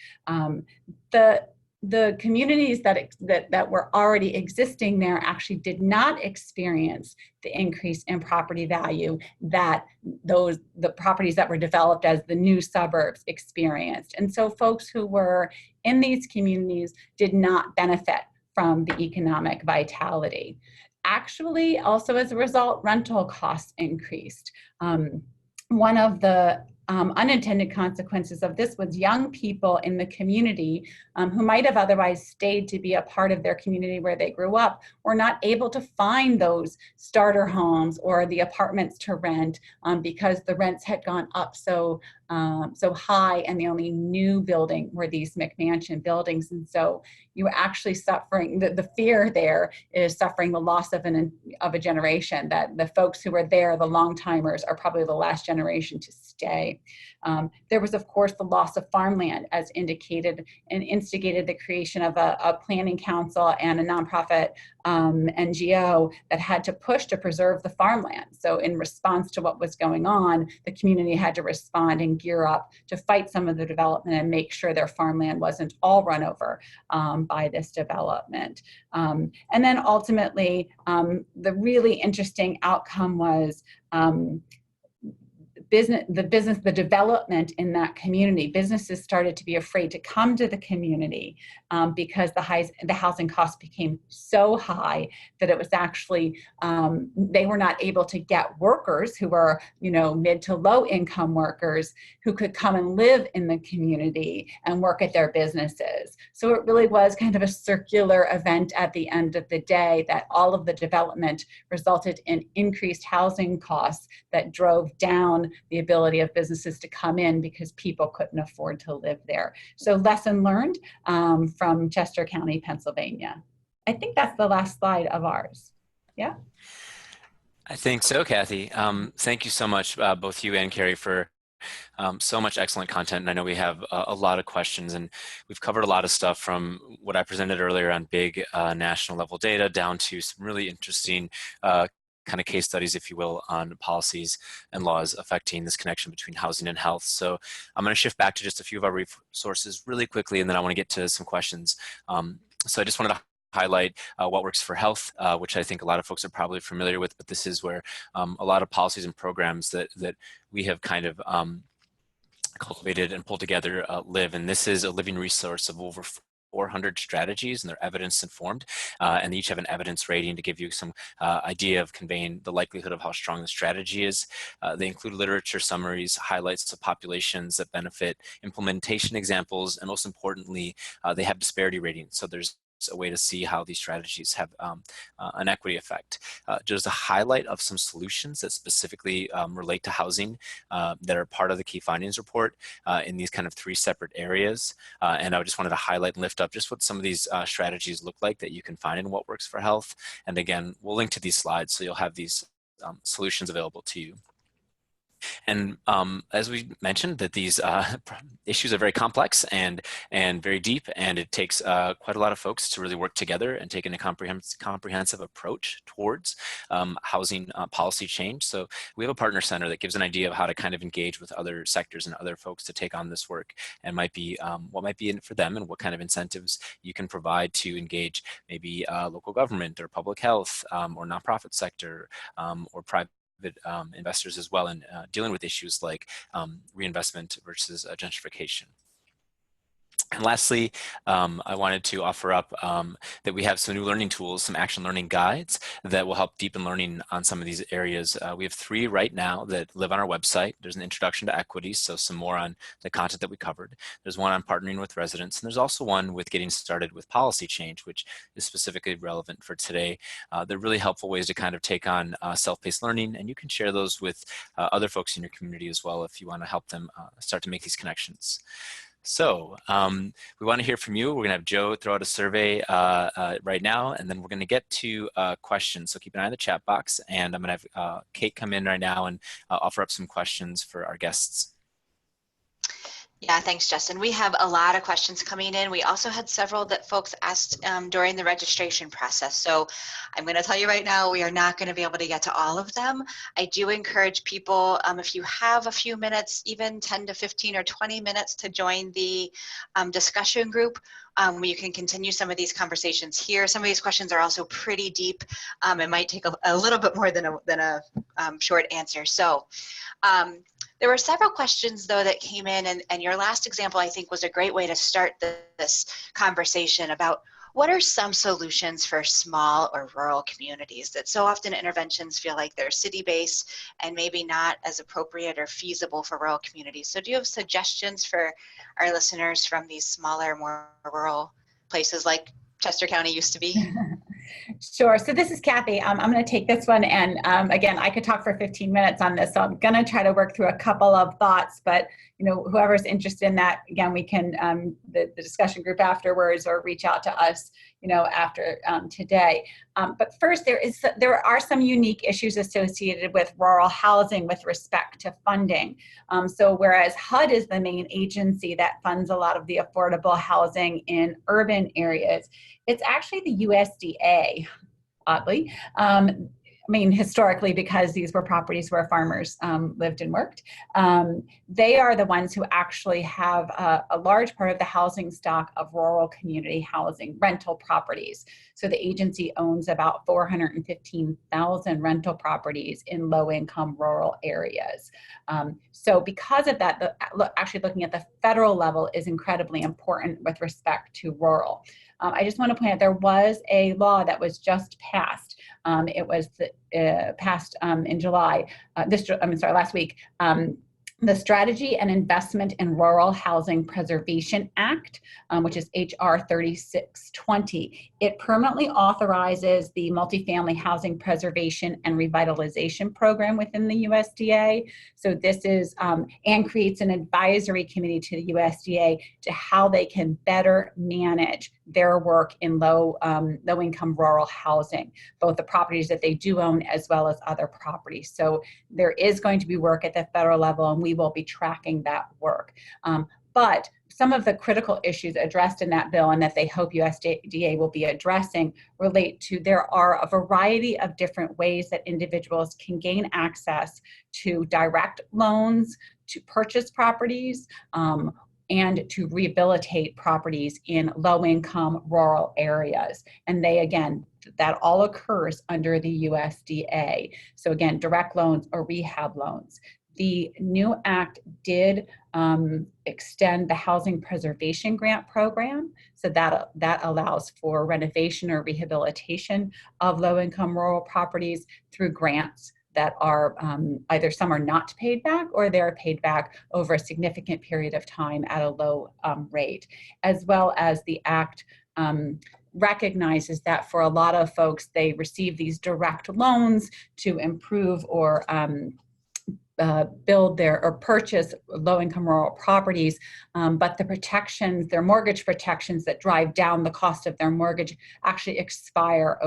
The communities that were already existing there actually did not experience the increase in property value that the properties that were developed as the new suburbs experienced. And so folks who were in these communities did not benefit from the economic vitality. Actually, also as a result, rental costs increased. One of the unintended consequences of this was young people in the community who might have otherwise stayed to be a part of their community where they grew up were not able to find those starter homes or the apartments to rent because the rents had gone up so high, and the only new building were these McMansion buildings. And so you were actually suffering, the fear there is suffering the loss of a generation, that the folks who were there, the long timers, are probably the last generation to stay. There was, of course, the loss of farmland, as indicated, and instigated the creation of a planning council and a nonprofit NGO that had to push to preserve the farmland. So in response to what was going on, the community had to respond and gear up to fight some of the development and make sure their farmland wasn't all run over by this development. And then ultimately, the really interesting outcome was the development in that community. Businesses started to be afraid to come to the community because the housing costs became so high that it was actually, they were not able to get workers who were, mid to low income workers who could come and live in the community and work at their businesses. So it really was kind of a circular event at the end of the day, that all of the development resulted in increased housing costs that drove down the ability of businesses to come in because people couldn't afford to live there. So lesson learned from Chester County, Pennsylvania. I think that's the last slide of ours. Yeah? I think so, Kathy. Thank you so much, both you and Carrie, for so much excellent content. And I know we have a lot of questions, and we've covered a lot of stuff from what I presented earlier on big national level data down to some really interesting kind of case studies, if you will, on policies and laws affecting this connection between housing and health. So I'm going to shift back to just a few of our resources really quickly, and then I want to get to some questions. So I just wanted to highlight what works for health, which I think a lot of folks are probably familiar with, but this is where a lot of policies and programs that we have kind of cultivated and pulled together live. And this is a living resource of over 400 strategies, and they're evidence informed, and they each have an evidence rating to give you some idea of conveying the likelihood of how strong the strategy is. They include literature summaries, highlights of populations that benefit, implementation examples, and most importantly, they have disparity ratings. So there's a way to see how these strategies have an equity effect. Just a highlight of some solutions that specifically relate to housing that are part of the key findings report in these kind of three separate areas. And I just wanted to highlight and lift up just what some of these strategies look like that you can find in What Works for Health. And again, we'll link to these slides so you'll have these solutions available to you. And as we mentioned, that these issues are very complex and very deep, and it takes quite a lot of folks to really work together and take in a comprehensive approach towards housing policy change. So we have a partner center that gives an idea of how to kind of engage with other sectors and other folks to take on this work, and might be what might be in it for them, and what kind of incentives you can provide to engage maybe local government or public health or nonprofit sector or private investors as well in dealing with issues like reinvestment versus gentrification. And lastly, I wanted to offer up that we have some new learning tools, some action learning guides that will help deepen learning on some of these areas. We have 3 right now that live on our website. There's an introduction to equities, so some more on the content that we covered. There's one on partnering with residents, and there's also one with getting started with policy change, which is specifically relevant for today. They're really helpful ways to kind of take on self-paced learning, and you can share those with other folks in your community as well if you want to help them start to make these connections. So we want to hear from you. We're going to have Joe throw out a survey right now, and then we're going to get to questions. So keep an eye on the chat box, and I'm going to have Kate come in right now and offer up some questions for our guests. Yeah, thanks, Justin. We have a lot of questions coming in. We also had several that folks asked during the registration process. So I'm going to tell you right now, we are not going to be able to get to all of them. I do encourage people, if you have a few minutes, even 10 to 15 or 20 minutes to join the discussion group, where you can continue some of these conversations here. Some of these questions are also pretty deep. It might take a little bit more than a short answer. So there were several questions, though, that came in, and your last example, I think, was a great way to start this conversation about what are some solutions for small or rural communities that so often interventions feel like they're city-based and maybe not as appropriate or feasible for rural communities. So do you have suggestions for our listeners from these smaller, more rural places like Chester County used to be? Sure. So this is Kathy. I'm going to take this one. And again, I could talk for 15 minutes on this. So I'm going to try to work through a couple of thoughts. But, you know, whoever's interested in that, again, we can, the discussion group afterwards, or reach out to us, you know, after today. But first, there are some unique issues associated with rural housing with respect to funding. So whereas HUD is the main agency that funds a lot of the affordable housing in urban areas, it's actually the USDA, oddly. I mean, historically, because these were properties where farmers lived and worked, they are the ones who actually have a large part of the housing stock of rural community housing, rental properties. So the agency owns about 415,000 rental properties in low-income rural areas. So because of that, actually looking at the federal level is incredibly important with respect to rural. I just want to point out there was a law that was just passed. It was passed in July. Last week. The Strategy and Investment in Rural Housing Preservation Act, which is HR 3620. It permanently authorizes the multifamily housing preservation and revitalization program within the USDA. So this is, and creates an advisory committee to the USDA to how they can better manage their work in low-income rural housing, both the properties that they do own as well as other properties. So there is going to be work at the federal level, and we will be tracking that work. But some of the critical issues addressed in that bill and that they hope USDA will be addressing relate to there are a variety of different ways that individuals can gain access to direct loans, to purchase properties, and to rehabilitate properties in low-income rural areas. And they, again, that all occurs under the USDA. So again, direct loans or rehab loans. The new act did extend the Housing Preservation Grant Program. So that allows for renovation or rehabilitation of low-income rural properties through grants that are either some are not paid back or they're paid back over a significant period of time at a low rate, as well as the act recognizes that for a lot of folks, they receive these direct loans to improve or build their or purchase low-income rural properties, but the protections, their mortgage protections that drive down the cost of their mortgage actually expire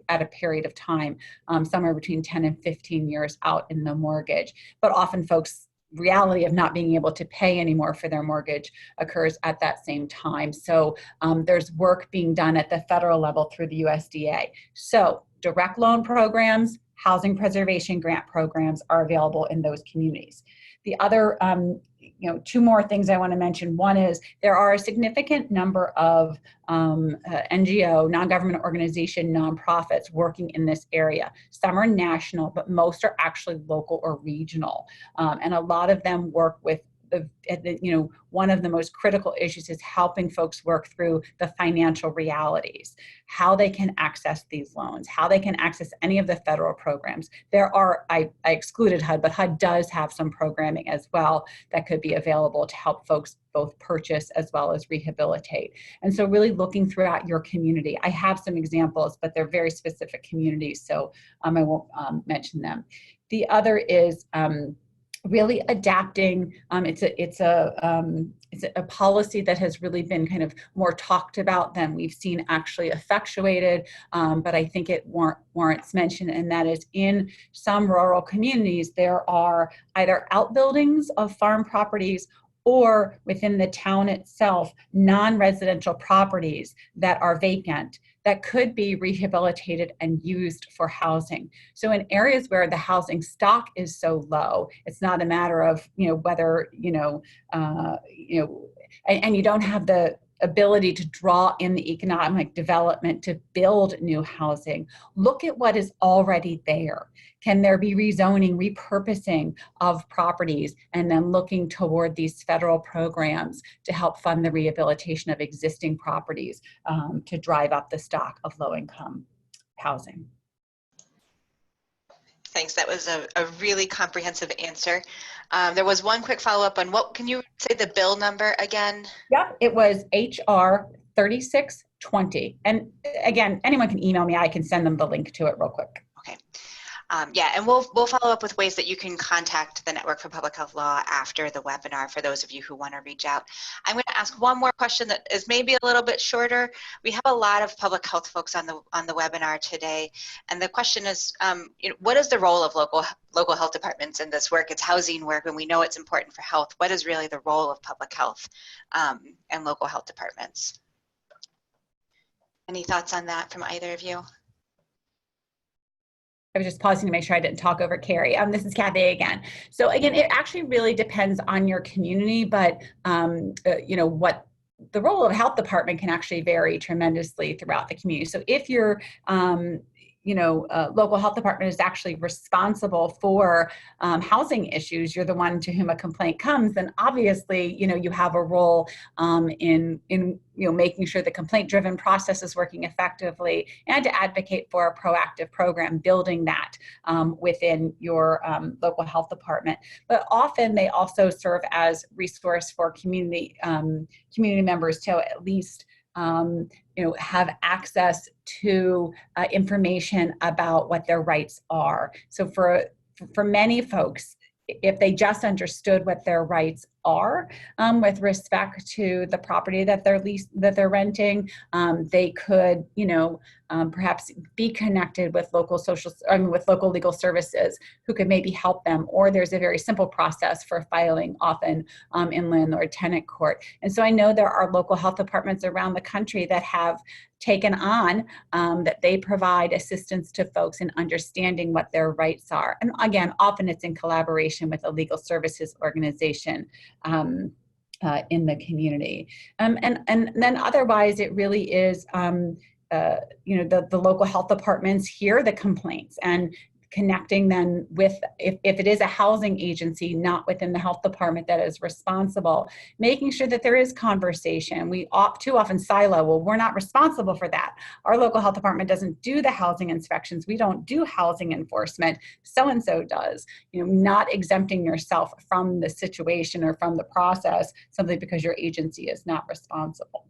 at a period of time, somewhere between 10 and 15 years out in the mortgage. But often folks' reality of not being able to pay anymore for their mortgage occurs at that same time. So there's work being done at the federal level through the USDA. So direct loan programs, housing preservation grant programs are available in those communities. The other, two more things I want to mention. One is there are a significant number of NGO, non-government organization, nonprofits working in this area. Some are national, but most are actually local or regional. And a lot of them work with one of the most critical issues is helping folks work through the financial realities, how they can access these loans, how they can access any of the federal programs. There are, I excluded HUD, but HUD does have some programming as well that could be available to help folks both purchase as well as rehabilitate. And so really looking throughout your community. I have some examples, but they're very specific communities, so I won't mention them. The other is really adapting. It's a policy that has really been kind of more talked about than we've seen actually effectuated, but I think it warrants mention, and that is in some rural communities, there are either outbuildings of farm properties or within the town itself, non-residential properties that are vacant that could be rehabilitated and used for housing. So in areas where the housing stock is so low, it's not a matter of, whether, and you don't have the ability to draw in the economic development to build new housing. Look at what is already there. Can there be rezoning, repurposing of properties, and then looking toward these federal programs to help fund the rehabilitation of existing properties to drive up the stock of low-income housing? Thanks. That was a really comprehensive answer. There was one quick follow-up on can you say the bill number again? Yep, it was HR 3620. And again, anyone can email me. I can send them the link to it real quick. Okay. Yeah, and we'll follow up with ways that you can contact the Network for Public Health Law after the webinar for those of you who want to reach out. I'm going to ask one more question that is maybe a little bit shorter. We have a lot of public health folks on the webinar today, and the question is, what is the role of local health departments in this work? It's housing work, and we know it's important for health. What is really the role of public health and local health departments? Any thoughts on that from either of you? I was just pausing to make sure I didn't talk over Carrie. This is Kathy again. So again, it actually really depends on your community, but what the role of health department can actually vary tremendously throughout the community. So if your local health department is actually responsible for housing issues, you're the one to whom a complaint comes, then obviously, you have a role in making sure the complaint-driven process is working effectively, and to advocate for a proactive program, building that within your local health department. But often they also serve as resource for community members to at least have access to information about what their rights are. So for many folks, if they just understood what their rights are with respect to the property that they're renting, they could, perhaps be connected with with local legal services who could maybe help them. Or there's a very simple process for filing, often in landlord-tenant court. And so I know there are local health departments around the country that have taken on that they provide assistance to folks in understanding what their rights are. And again, often it's in collaboration with a legal services organization in the community. And then otherwise, it really is, the local health departments hear the complaints and connecting them with, if it is a housing agency, not within the health department that is responsible, making sure that there is conversation. We too often silo, well, we're not responsible for that. Our local health department doesn't do the housing inspections. We don't do housing enforcement. So-and-so does. Not exempting yourself from the situation or from the process simply because your agency is not responsible.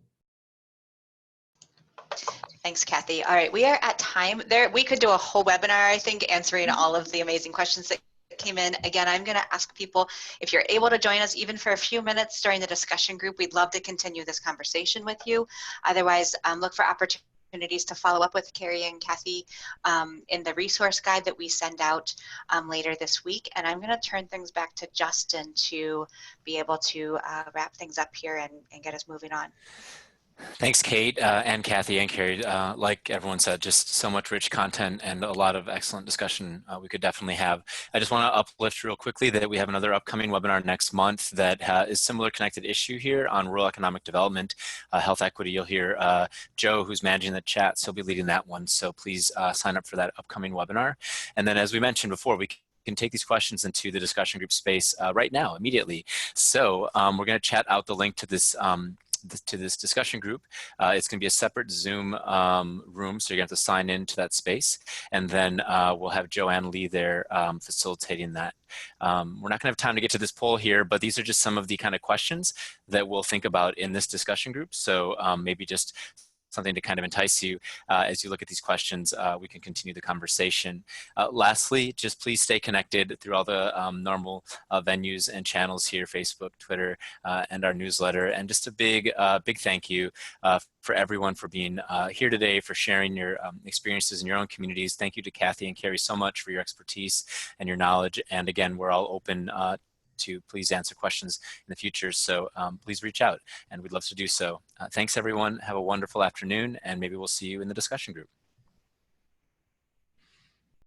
Thanks, Kathy. All right, we are at time. We could do a whole webinar, I think, answering all of the amazing questions that came in. Again, I'm going to ask people if you're able to join us even for a few minutes during the discussion group. We'd love to continue this conversation with you. Otherwise, look for opportunities to follow up with Carrie and Kathy in the resource guide that we send out later this week. And I'm going to turn things back to Justin to be able to wrap things up here and get us moving on. Thanks, Kate and Kathy and Carrie. Like everyone said, just so much rich content and a lot of excellent discussion we could definitely have. I just want to uplift real quickly that we have another upcoming webinar next month that is similar connected issue here on rural economic development, health equity. You'll hear Joe, who's managing the chat, so he'll be leading that one. So please sign up for that upcoming webinar. And then as we mentioned before, we can take these questions into the discussion group space right now, immediately. So we're going to chat out the link to this discussion group. It's going to be a separate Zoom room, so you're going to have to sign in to that space. And then we'll have Joanne Lee there facilitating that. We're not going to have time to get to this poll here, but these are just some of the kind of questions that we'll think about in this discussion group. So maybe just something to kind of entice you as you look at these questions. We can continue the conversation. Lastly, just please stay connected through all the normal venues and channels here, Facebook, Twitter, and our newsletter. And just a big thank you for everyone for being here today, for sharing your experiences in your own communities. Thank you to Kathy and Carrie so much for your expertise and your knowledge. And again, we're all open to please answer questions in the future. So please reach out and we'd love to do so. Thanks everyone. Have a wonderful afternoon and maybe we'll see you in the discussion group.